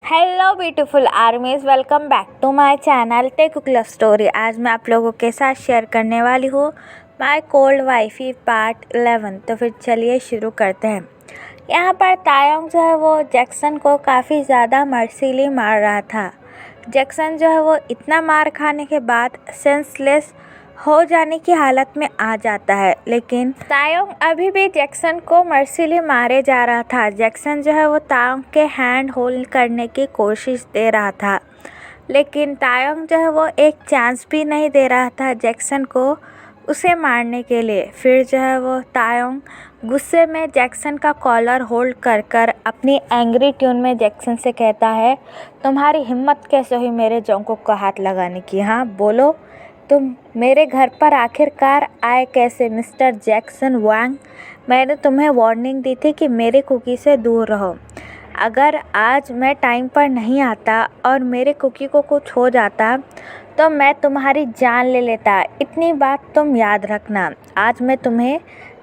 Hello beautiful armies, welcome back to my channel tech cook love story. आज मैं आप लोगों के साथ शेयर करने वाली हूँ माय कोल्ड वाइफी पार्ट 11। तो फिर चलिए शुरू करते हैं। यहाँ पर तायोंग जो है वो जैक्सन को काफ़ी ज़्यादा मर्सीली मार रहा था। जैक्सन जो है वो इतना मार खाने के बाद सेंसलेस हो जाने की हालत में आ जाता है, लेकिन तायोंग अभी भी जैक्सन को मर्सीली मारे जा रहा था। जैक्सन जो है वो तायोंग के हैंड होल्ड करने की कोशिश दे रहा था, लेकिन तायोंग जो है वो एक चांस भी नहीं दे रहा था जैक्सन को उसे मारने के लिए। फिर जो है वो तायोंग गुस्से में जैक्सन का कॉलर होल्ड कर कर अपनी एंग्री ट्यून में जैक्सन से कहता है, तुम्हारी हिम्मत कैसे हुई मेरे जोंगकुक को हाथ लगाने की? हाँ बोलो, तुम मेरे घर पर आखिरकार आए कैसे मिस्टर जैक्सन वांग? मैंने तुम्हें वार्निंग दी थी कि मेरे कुकी से दूर रहो। अगर आज मैं टाइम पर नहीं आता और मेरे कुकी को कुछ हो जाता तो मैं तुम्हारी जान ले लेता। इतनी बात तुम याद रखना, आज मैं तुम्हें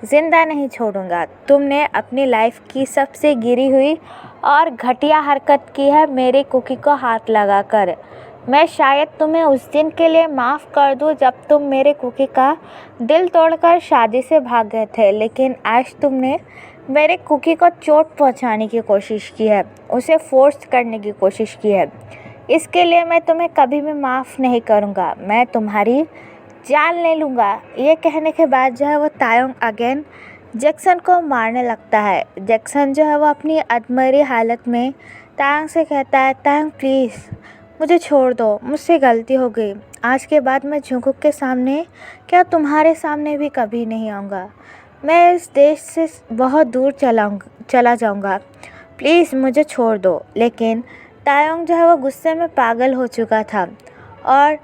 ज़िंदा नहीं छोड़ूंगा। तुमने अपनी लाइफ की सबसे गिरी हुई और घटिया हरकत की है मेरे कुकी को हाथ लगाकर। मैं शायद तुम्हें उस दिन के लिए माफ़ कर दूं जब तुम मेरे कुकी का दिल तोड़कर शादी से भाग गए थे, लेकिन आज तुमने मेरे कुकी को चोट पहुंचाने की कोशिश की है, उसे फोर्स करने की कोशिश की है। इसके लिए मैं तुम्हें कभी भी माफ़ नहीं करूंगा, मैं तुम्हारी जान ले लूँगा। ये कहने के बाद जो है वो तायोंग अगेन जैक्सन को मारने लगता है। जैक्सन जो है वो अपनी अधमरी हालत में तायोंग से कहता है, तायोंग प्लीज़ मुझे छोड़ दो, मुझसे गलती हो गई। आज के बाद मैं जोंगकुक के सामने क्या तुम्हारे सामने भी कभी नहीं आऊँगा। मैं इस देश से बहुत दूर चला जाऊँगा। प्लीज़ मुझे छोड़ दो। लेकिन तायोंग जो है वो गुस्से में पागल हो चुका था और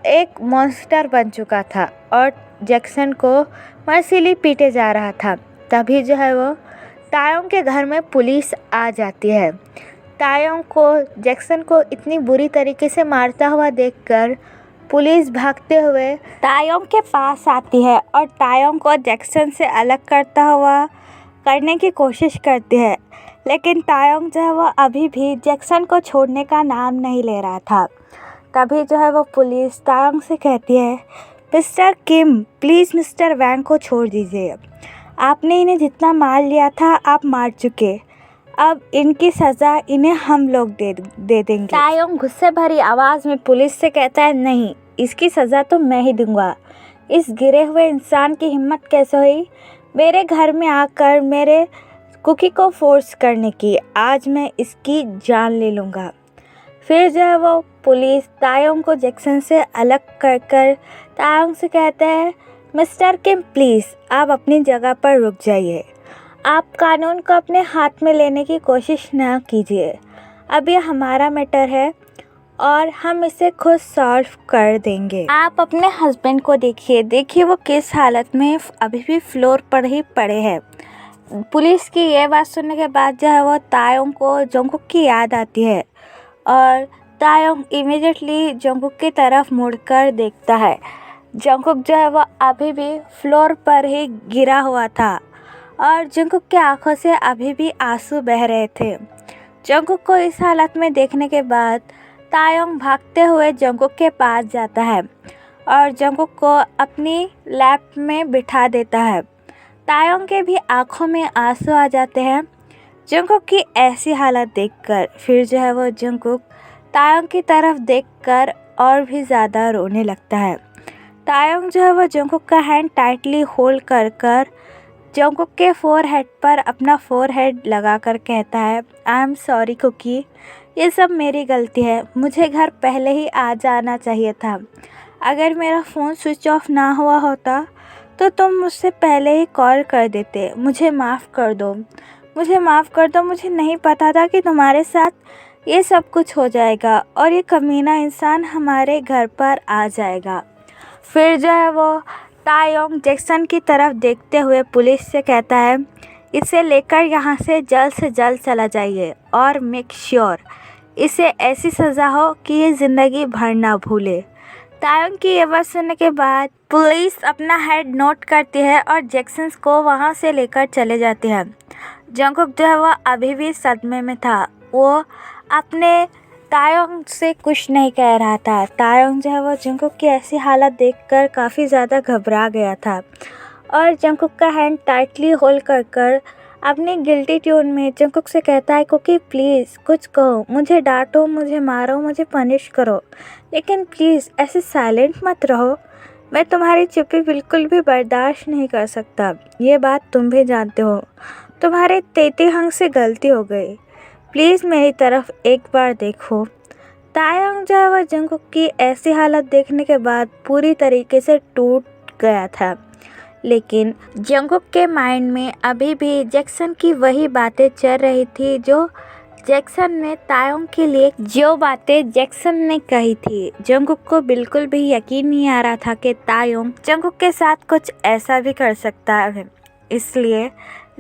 एक मॉन्स्टर बन चुका था और जैक्सन को मर्सीली पीटे जा रहा था। तभी जो है वो तायोंग के घर में पुलिस आ जाती है। तायोंग को जैक्सन को इतनी बुरी तरीके से मारता हुआ देखकर पुलिस भागते हुए तायोंग के पास आती है और तायोंग को जैक्सन से अलग करने की कोशिश करती है, लेकिन तायोंग जो है वो अभी भी जैक्सन को छोड़ने का नाम नहीं ले रहा था। तभी जो है वो पुलिस तायोंग से कहती है, mister Kim please mister Wang को छोड़ दीजिए। आपने इन्हें जितना मार लिया था आप मार चुके, अब इनकी सज़ा इन्हें हम लोग दे देंगे। तायोंग गुस्से भरी आवाज़ में पुलिस से कहता है, नहीं, इसकी सज़ा तो मैं ही दूंगा। इस गिरे हुए इंसान की हिम्मत कैसे हुई मेरे घर में आकर मेरे कुकी को फोर्स करने की? आज मैं इसकी जान ले लूँगा। फिर जो है वो पुलिस तायोंग को जैक्सन से अलग कर तायोंग से कहते हैं, मिस्टर किम प्लीज़ आप अपनी जगह पर रुक जाइए। आप कानून को अपने हाथ में लेने की कोशिश ना कीजिए। अब ये हमारा मैटर है और हम इसे खुद सॉल्व कर देंगे। आप अपने हस्बैंड को देखिए वो किस हालत में अभी भी फ्लोर पर ही पड़े हैं। पुलिस की ये बात सुनने के बाद जो है वो तायोंग को जोंगकुक की याद आती है और तायोंग इमीडिएटली जोंगकुक की तरफ मुड़कर देखता है। जोंगकुक जो है वो अभी भी फ्लोर पर ही गिरा हुआ था और जोंगकुक की आंखों से अभी भी आंसू बह रहे थे। जोंगकुक को इस हालत में देखने के बाद तायोंग भागते हुए जोंगकुक के पास जाता है और जोंगकुक को अपनी लैप में बिठा देता है। तायोंग के भी आंखों में आंसू आ जाते हैं जोंगकुक की ऐसी हालत देखकर। फिर जो है वो जोंगकुक तायोंग की तरफ देखकर और भी ज़्यादा रोने लगता है। तायोंग जो है वो जोंगकुक का हैंड टाइटली होल्ड कर जोंगकुक के फोरहेड पर अपना फोरहेड लगाकर कहता है, आई एम सॉरी कुकी, ये सब मेरी गलती है। मुझे घर पहले ही आ जाना चाहिए था। अगर मेरा फ़ोन स्विच ऑफ ना हुआ होता तो तुम मुझसे पहले ही कॉल कर देते। मुझे माफ़ कर दो, मुझे माफ़ कर दो। मुझे नहीं पता था कि तुम्हारे साथ ये सब कुछ हो जाएगा और ये कमीना इंसान हमारे घर पर आ जाएगा। फिर जो है वो तायोंग जैक्सन की तरफ देखते हुए पुलिस से कहता है, इसे लेकर यहाँ से जल्द चला जाइए और मेक श्योर इसे ऐसी सज़ा हो कि ये ज़िंदगी भर ना भूले। तायोंग की ये बात सुनने के बाद पुलिस अपना हेड नोट करती है और जैक्सन को वहाँ से लेकर चले जाते हैं। जोंगकुक जो है वो अभी भी सदमे में था। वो अपने तायोंग से कुछ नहीं कह रहा था। तायोंग जो है वो जंगकुक की ऐसी हालत देखकर काफ़ी ज़्यादा घबरा गया था और जंगकुक का हैंड टाइटली होल्ड कर कर अपनी गिल्टी ट्यून में जंगकुक से कहता है, कुकी प्लीज़ कुछ कहो, मुझे डांटो, मुझे मारो, मुझे पनिश करो, लेकिन प्लीज़ ऐसे साइलेंट मत रहो। मैं तुम्हारी चुप्पी बिल्कुल भी बर्दाश्त नहीं कर सकता। ये बात तुम भी जानते हो। तुम्हारे तेती हंग से गलती हो गई। प्लीज़ मेरी तरफ एक बार देखो। तायंग जो है वह जंगकुक की ऐसी हालत देखने के बाद पूरी तरीके से टूट गया था, लेकिन जंगकुक के माइंड में अभी भी जैक्सन की वही बातें चल रही थी जो जैक्सन ने तायोंग के लिए जैक्सन ने कही थी। जंगकुक को बिल्कुल भी यकीन नहीं आ रहा था कि तायोंग जंगकुक के साथ कुछ ऐसा भी कर सकता है। इसलिए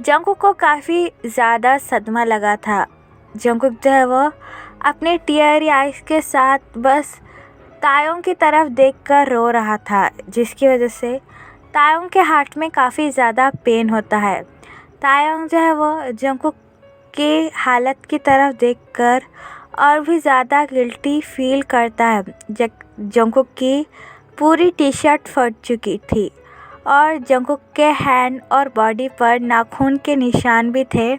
जंगकुक को काफ़ी ज़्यादा सदमा लगा था। जंगकुक जो है वो अपने टीयरी आइज के साथ बस तायोंग की तरफ देखकर रो रहा था, जिसकी वजह से तायोंग के हार्ट में काफ़ी ज़्यादा पेन होता है। तायोंग जो है वो जंगकुक की हालत की तरफ देखकर और भी ज़्यादा गिल्टी फील करता है। जंगकुक की पूरी टी शर्ट फट चुकी थी और जंगकुक के हैंड और बॉडी पर नाखून के निशान भी थे।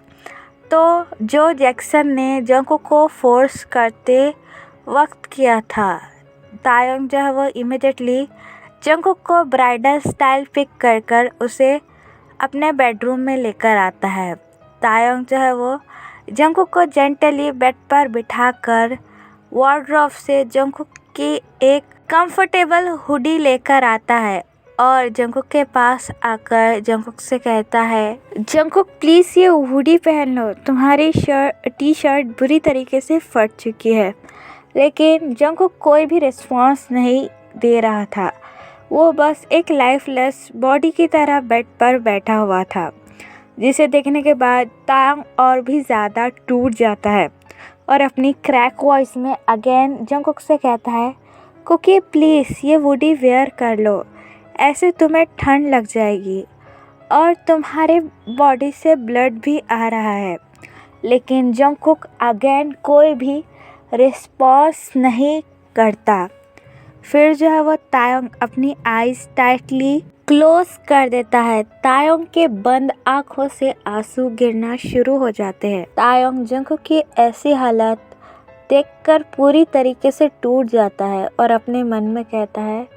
तो जो जैक्सन ने जंगकुक को फोर्स करते वक्त किया था। तायोंग जो है वो इमिडिएटली जंगकुक को ब्राइडल स्टाइल पिक कर कर उसे अपने बेडरूम में लेकर आता है। तायोंग जो है वो जंगकुक को जेंटली बेड पर बिठाकर वार्डरोब से जंगकुक की एक कंफर्टेबल हुडी लेकर आता है और जंगकुक के पास आकर जंगकुक से कहता है, जंगकुक प्लीज़ ये हुडी पहन लो, तुम्हारी टी शर्ट बुरी तरीके से फट चुकी है। लेकिन जंगकुक कोई भी रिस्पॉन्स नहीं दे रहा था। वो बस एक लाइफलेस बॉडी की तरह बेड पर बैठा हुआ था, जिसे देखने के बाद तायंग और भी ज़्यादा टूट जाता है और अपनी क्रैक वॉइस में अगेन जंगकुक से कहता है, कुकी प्लीज़ ये हुडी वेयर कर लो, ऐसे तुम्हें ठंड लग जाएगी और तुम्हारे बॉडी से ब्लड भी आ रहा है। लेकिन जंगकुक अगेन कोई भी रिस्पॉन्स नहीं करता। फिर जो है वो तायोंग अपनी आईज टाइटली क्लोज कर देता है। तायोंग के बंद आंखों से आंसू गिरना शुरू हो जाते हैं। तायोंग जंगकुक की ऐसी हालत देखकर पूरी तरीके से टूट जाता है और अपने मन में कहता है,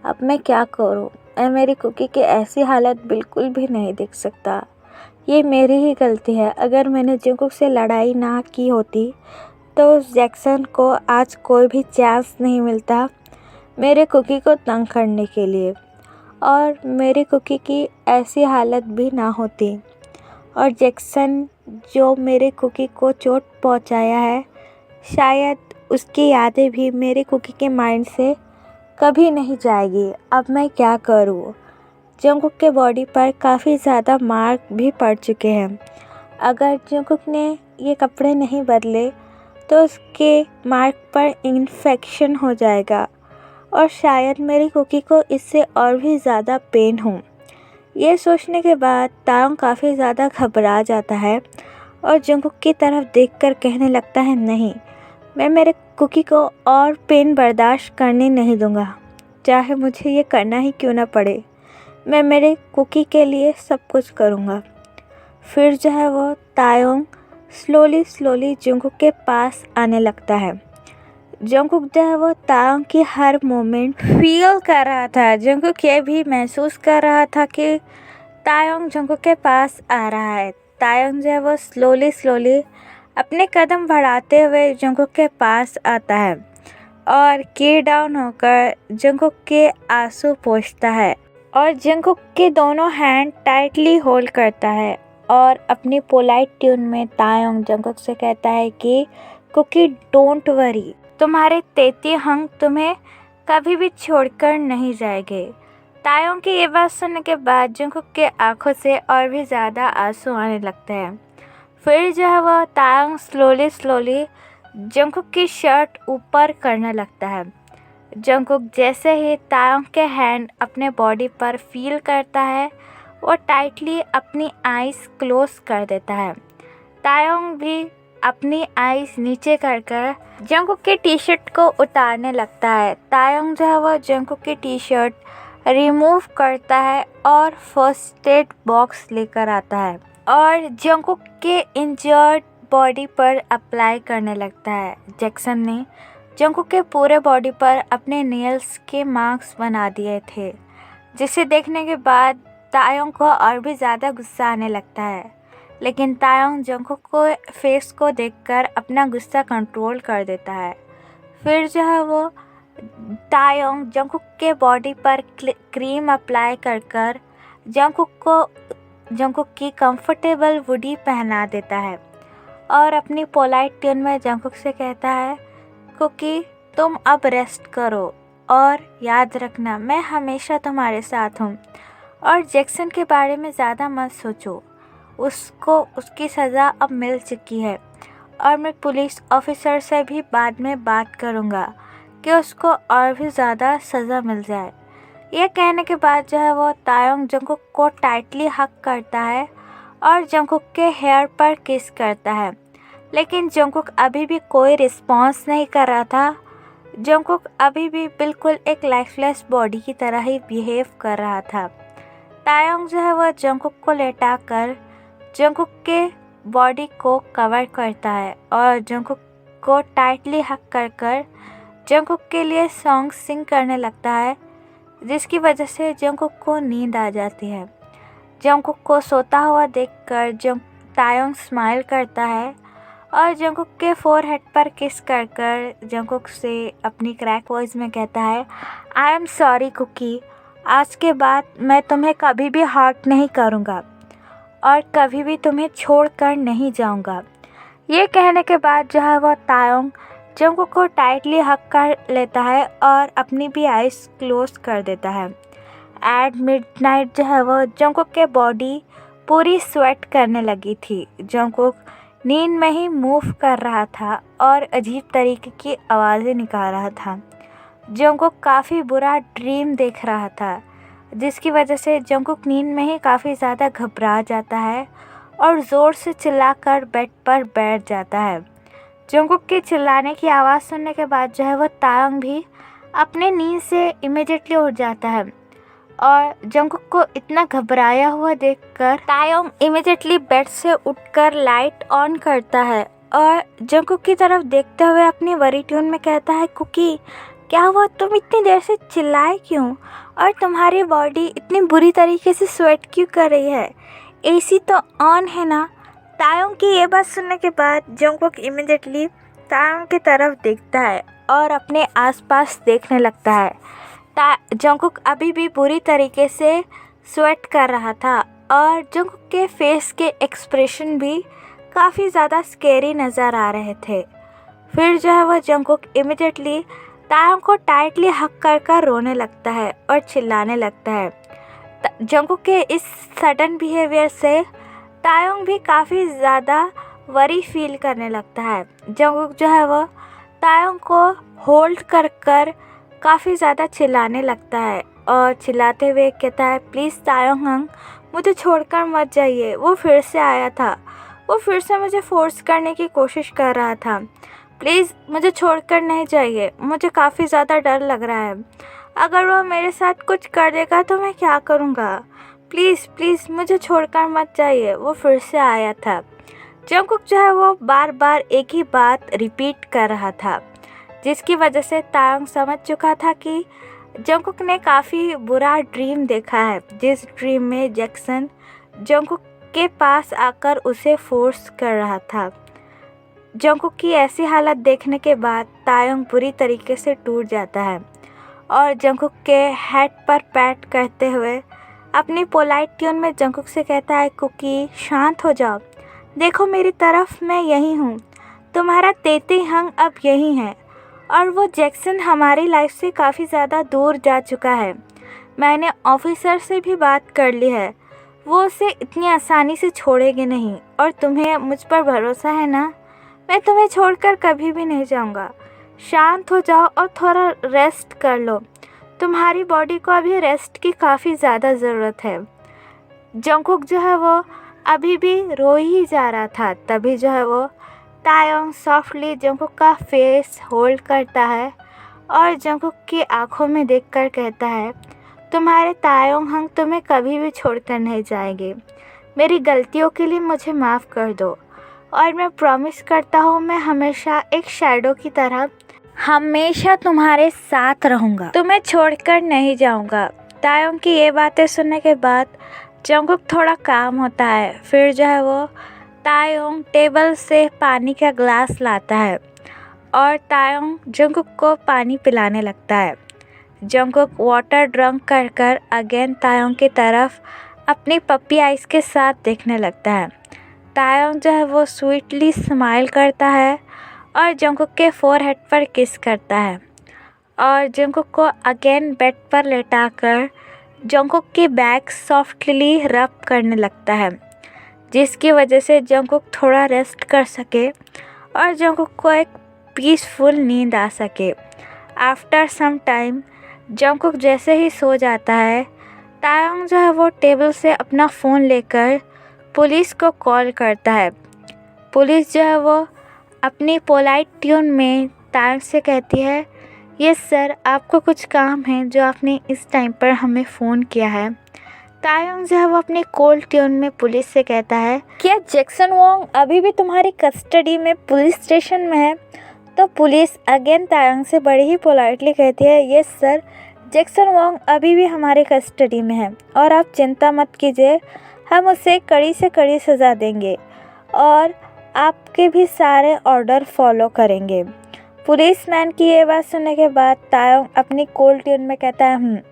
अब मैं क्या करूं? मैं मेरी कुकी की ऐसी हालत बिल्कुल भी नहीं देख सकता। ये मेरी ही गलती है। अगर मैंने जंगकुक से लड़ाई ना की होती तो उस जैक्सन को आज कोई भी चांस नहीं मिलता मेरे कुकी को तंग करने के लिए और मेरी कुकी की ऐसी हालत भी ना होती। और जैक्सन जो मेरे कुकी को चोट पहुंचाया है, शायद उसकी यादें भी मेरे कुकी के माइंड से कभी नहीं जाएगी। अब मैं क्या करूं? जंगकुक के बॉडी पर काफ़ी ज़्यादा मार्क भी पड़ चुके हैं। अगर जंगकुक ने ये कपड़े नहीं बदले तो उसके मार्क पर इन्फेक्शन हो जाएगा और शायद मेरी कुकी को इससे और भी ज़्यादा पेन हो। ये सोचने के बाद तायोंग काफ़ी ज़्यादा घबरा जाता है और जंगकुक की तरफ देखकर कहने लगता है, नहीं, मैं मेरे कुकी को और पेन बर्दाश्त करने नहीं दूंगा, चाहे मुझे ये करना ही क्यों ना पड़े। मैं मेरे कुकी के लिए सब कुछ करूँगा। फिर जो है वो तायोंग स्लोली जंगकुक के पास आने लगता है। जंगकुक जो है वो तायोंग की हर मोमेंट फील कर रहा था। जंगकुक ये भी महसूस कर रहा था कि तायोंग जंगकुक के पास आ रहा है। तायोंग जो है वो स्लोली अपने कदम बढ़ाते हुए जंगकुक के पास आता है और की डाउन होकर जंगकुक के आंसू पोंछता है और जंगकुक के दोनों हैंड टाइटली होल्ड करता है और अपनी पोलाइट ट्यून में तायोंग जंगकुक से कहता है कि कुकी डोंट वरी, तुम्हारे तेती हंग तुम्हें कभी भी छोड़कर नहीं जाएंगे। तायोंग की ये बात सुनने के बाद जंगकुक के आंखों से और भी ज़्यादा आंसू आने लगते हैं। फिर जो है वह तायोंग स्लोली जंगकुक की शर्ट ऊपर करने लगता है। जंगकुक जैसे ही तायोंग के हैंड अपने बॉडी पर फील करता है, वो टाइटली अपनी आईज क्लोज कर देता है। तायोंग भी अपनी आईज नीचे कर कर जंगकुक के टी शर्ट को उतारने लगता है। तायंग जो है वो जंगकुक की टी शर्ट रिमूव करता है और फर्स्ट एड बॉक्स लेकर आता है और जंगकुक के इंजर्ड बॉडी पर अप्लाई करने लगता है। जैक्सन ने जंगकुक के पूरे बॉडी पर अपने नेल्स के मार्क्स बना दिए थे, जिसे देखने के बाद तायंग को और भी ज़्यादा गुस्सा आने लगता है। लेकिन तायंग जंगकुक को फेस को देखकर अपना गुस्सा कंट्रोल कर देता है। फिर जो है वो तायंग जंगकुक के बॉडी पर क्रीम अप्लाई कर कर जंगकुक की कंफर्टेबल हुडी पहना देता है और अपनी पोलाइट ट्यून में जंगकुक से कहता है, कुकी तुम अब रेस्ट करो और याद रखना मैं हमेशा तुम्हारे साथ हूँ और जैक्सन के बारे में ज़्यादा मत सोचो, उसको उसकी सज़ा अब मिल चुकी है और मैं पुलिस ऑफिसर से भी बाद में बात करूँगा कि उसको और भी ज़्यादा सज़ा मिल जाए। यह कहने के बाद जो है वो तायंग जंगकुक को टाइटली हग करता है और जंगकुक के हेयर पर किस करता है, लेकिन जंगकुक अभी भी कोई रिस्पॉन्स नहीं कर रहा था। जंगकुक अभी भी बिल्कुल एक लाइफलेस बॉडी की तरह ही बिहेव कर रहा था। तायंग जो है वो जंगकुक को लेटा कर जंगकुक के बॉडी को कवर करता है और जंगकुक को टाइटली हग कर कर जंगकुक के लिए सॉन्ग सिंग करने लगता है, जिसकी वजह से जंगकुक को नींद आ जाती है। जंगकुक को सोता हुआ देखकर तायंग स्माइल करता है और जंगकुक के फोरहेड पर किस कर कर जंगकुक से अपनी क्रैक वॉइस में कहता है, आई एम सॉरी कुकी, आज के बाद मैं तुम्हें कभी भी हर्ट नहीं करूँगा और कभी भी तुम्हें छोड़कर नहीं जाऊँगा। ये कहने के बाद जो है वह तायंग जंगकुक को टाइटली हग कर लेता है और अपनी भी आइज़ क्लोज कर देता है। एट मिडनाइट जो है वह जंगकुक के बॉडी पूरी स्वेट करने लगी थी। जंगकुक नींद में ही मूव कर रहा था और अजीब तरीके की आवाज़ें निकाल रहा था। जंगकुक काफ़ी बुरा ड्रीम देख रहा था, जिसकी वजह से जंगकुक नींद में ही काफ़ी ज़्यादा घबरा जाता है और ज़ोर से चिल्लाकर बेड पर बैठ जाता है। जंगकुक के चिल्लाने की आवाज़ सुनने के बाद जो है वो तायंग भी अपने नींद से इमीडिएटली उठ जाता है और जंगकुक को इतना घबराया हुआ देखकर तायंग इमीडिएटली बेड से उठकर लाइट ऑन करता है और जंगकुक की तरफ देखते हुए अपनी वरी ट्यून में कहता है, कुकी क्या हुआ, तुम इतनी देर से चिल्लाए क्यों और तुम्हारी बॉडी इतनी बुरी तरीके से स्वेट क्यों कर रही है, एसी तो ऑन है ना। तायंग की ये बात सुनने के बाद जंगकुक इमीडिएटली तायंग की तरफ देखता है और अपने आसपास देखने लगता है। जंगकुक अभी भी बुरी तरीके से स्वेट कर रहा था और जंगकुक के फेस के एक्सप्रेशन भी काफ़ी ज़्यादा स्केरी नज़र आ रहे थे। फिर जो है वह जंगकुक इमीडिएटली तायंग को टाइटली हग कर रोने लगता है और चिल्लाने लगता है। जंगकुक के इस सडन बिहेवियर से तायंग भी काफ़ी ज़्यादा वरी फील करने लगता है। जंगकुक जो है वो तायंग को होल्ड कर काफ़ी ज़्यादा चिल्लाने लगता है और चिल्लाते हुए कहता है, प्लीज़ तायंग मुझे छोड़कर मत जाइए, वो फिर से आया था, वो फिर से मुझे फोर्स करने की कोशिश कर रहा था, प्लीज़ मुझे छोड़कर नहीं जाइए, मुझे काफ़ी ज़्यादा डर लग रहा है, अगर वो मेरे साथ कुछ कर देगा तो मैं क्या करूँगा, प्लीज़ प्लीज़ मुझे छोड़कर मत जाइए, वो फिर से आया था। जंगकुक जो है वो बार बार एक ही बात रिपीट कर रहा था, जिसकी वजह से तायंग समझ चुका था कि जंगकुक ने काफ़ी बुरा ड्रीम देखा है, जिस ड्रीम में जैक्सन जंगकुक के पास आकर उसे फोर्स कर रहा था। जंगकुक की ऐसी हालत देखने के बाद तायंग बुरी तरीके से टूट जाता है और जंगकुक के हेड पर पैट करते हुए अपनी पोलाइट ट्यून में जंगकुक से कहता है, कुकी शांत हो जाओ, देखो मेरी तरफ, मैं यही हूँ, तुम्हारा तेती हंग अब यही है और वो जैक्सन हमारी लाइफ से काफ़ी ज़्यादा दूर जा चुका है। मैंने ऑफिसर से भी बात कर ली है, वो उसे इतनी आसानी से छोड़ेंगे नहीं और तुम्हें मुझ पर भरोसा है ना, मैं तुम्हें छोड़कर कभी भी नहीं जाऊंगा। शांत हो जाओ और थोड़ा रेस्ट कर लो, तुम्हारी बॉडी को अभी रेस्ट की काफ़ी ज़्यादा ज़रूरत है। जंगकुक जो है वो अभी भी रो ही जा रहा था, तभी जो है वो तायोंग सॉफ्टली जंगकुक का फेस होल्ड करता है और जंगकुक की आंखों में देखकर कहता है, तुम्हारे तायोंग हम तुम्हें कभी भी छोड़कर नहीं जाएंगे। मेरी गलतियों के लिए मुझे माफ़ कर दो और मैं प्रॉमिस करता हूँ मैं हमेशा एक शैडो की तरह हमेशा तुम्हारे साथ रहूँगा, तुम्हें छोड़कर नहीं जाऊँगा। तायोंग की ये बातें सुनने के बाद जंगकुक थोड़ा काम होता है। फिर जो है वो तायोंग टेबल से पानी का ग्लास लाता है और तायोंग जंगकुक को पानी पिलाने लगता है। जंगकुक वाटर ड्रंक कर कर अगेन तायोंग की तरफ अपनी पप्पी आइस के साथ देखने लगता है। तायोंग जो है वो स्वीटली स्माइल करता है और जंगकुक के फोरहेड पर किस करता है और जंगकुक को अगेन बेड पर लेटाकर जंगकुक की बैक सॉफ्टली रब करने लगता है, जिसकी वजह से जंगकुक थोड़ा रेस्ट कर सके और जंगकुक को एक पीसफुल नींद आ सके। आफ्टर सम टाइम जंगकुक जैसे ही सो जाता है, तायोंग जो है वो टेबल से अपना फ़ोन लेकर पुलिस को कॉल करता है। पुलिस जो है वो अपनी पोलाइट ट्यून में तायोंग से कहती है, यस सर, आपको कुछ काम है जो आपने इस टाइम पर हमें फ़ोन किया है। तायोंग जो है वो अपने कोल्ड ट्यून में पुलिस से कहता है, क्या जैक्सन वोंग अभी भी तुम्हारी कस्टडी में पुलिस स्टेशन में है? तो पुलिस अगेन तायोंग से बड़ी ही पोलाइटली कहती है, यस सर, जैक्सन वोंग अभी भी हमारे कस्टडी में है और आप चिंता मत कीजिए, हम उसे कड़ी से कड़ी सज़ा देंगे और आपके भी सारे ऑर्डर फॉलो करेंगे। पुलिसमैन की ये बात सुनने के बाद तायोंग अपनी कोल्ड ट्यून में कहता है,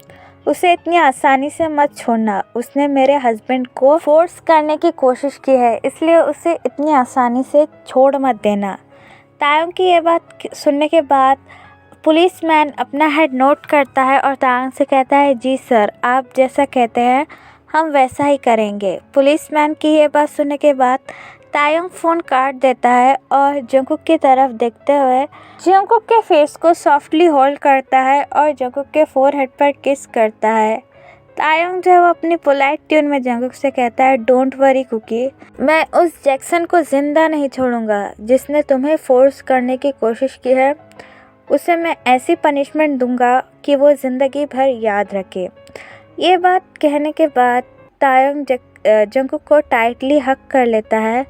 उसे इतनी आसानी से मत छोड़ना, उसने मेरे हस्बैंड को फोर्स करने की कोशिश की है, इसलिए उसे इतनी आसानी से छोड़ मत देना। तायोंग की ये बात सुनने के बाद पुलिसमैन अपना हेड नोट करता है और तायोंग से कहता है, जी सर, आप जैसा कहते हैं हम वैसा ही करेंगे। पुलिसमैन की ये बात सुनने के बाद तायोंग फ़ोन काट देता है और जंगकुक की तरफ देखते हुए जंगकुक के फेस को सॉफ्टली होल्ड करता है और जंगकुक के फोरहेड पर किस करता है। तायोंग जो है वो अपनी पोलाइट ट्यून में जंगकुक से कहता है, डोंट वरी कुकी, मैं उस जैक्सन को ज़िंदा नहीं छोड़ूंगा जिसने तुम्हें फोर्स करने की कोशिश की है। उसे मैं ऐसी पनिशमेंट दूंगा कि वो ज़िंदगी भर याद रखे। ये बात कहने के बाद तायोंग जंगकुक को टाइटली हग कर लेता है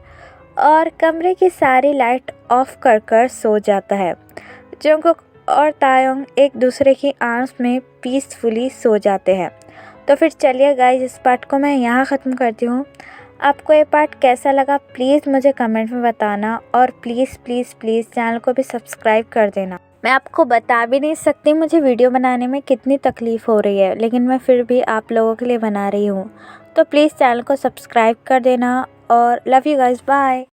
और कमरे की सारी लाइट ऑफ कर कर सो जाता है। जंगकुक और तायोंग एक दूसरे की आर्म्स में पीसफुली सो जाते हैं। तो फिर चलिए गाइस, इस पार्ट को मैं यहाँ ख़त्म करती हूँ। आपको ये पार्ट कैसा लगा प्लीज़ मुझे कमेंट में बताना और प्लीज़ प्लीज़ प्लीज़ चैनल को भी सब्सक्राइब कर देना। मैं आपको बता भी नहीं सकती मुझे वीडियो बनाने में कितनी तकलीफ़ हो रही है, लेकिन मैं फिर भी आप लोगों के लिए बना रही हूँ। तो प्लीज़ चैनल को सब्सक्राइब कर देना और लव यू गाइस, बाय।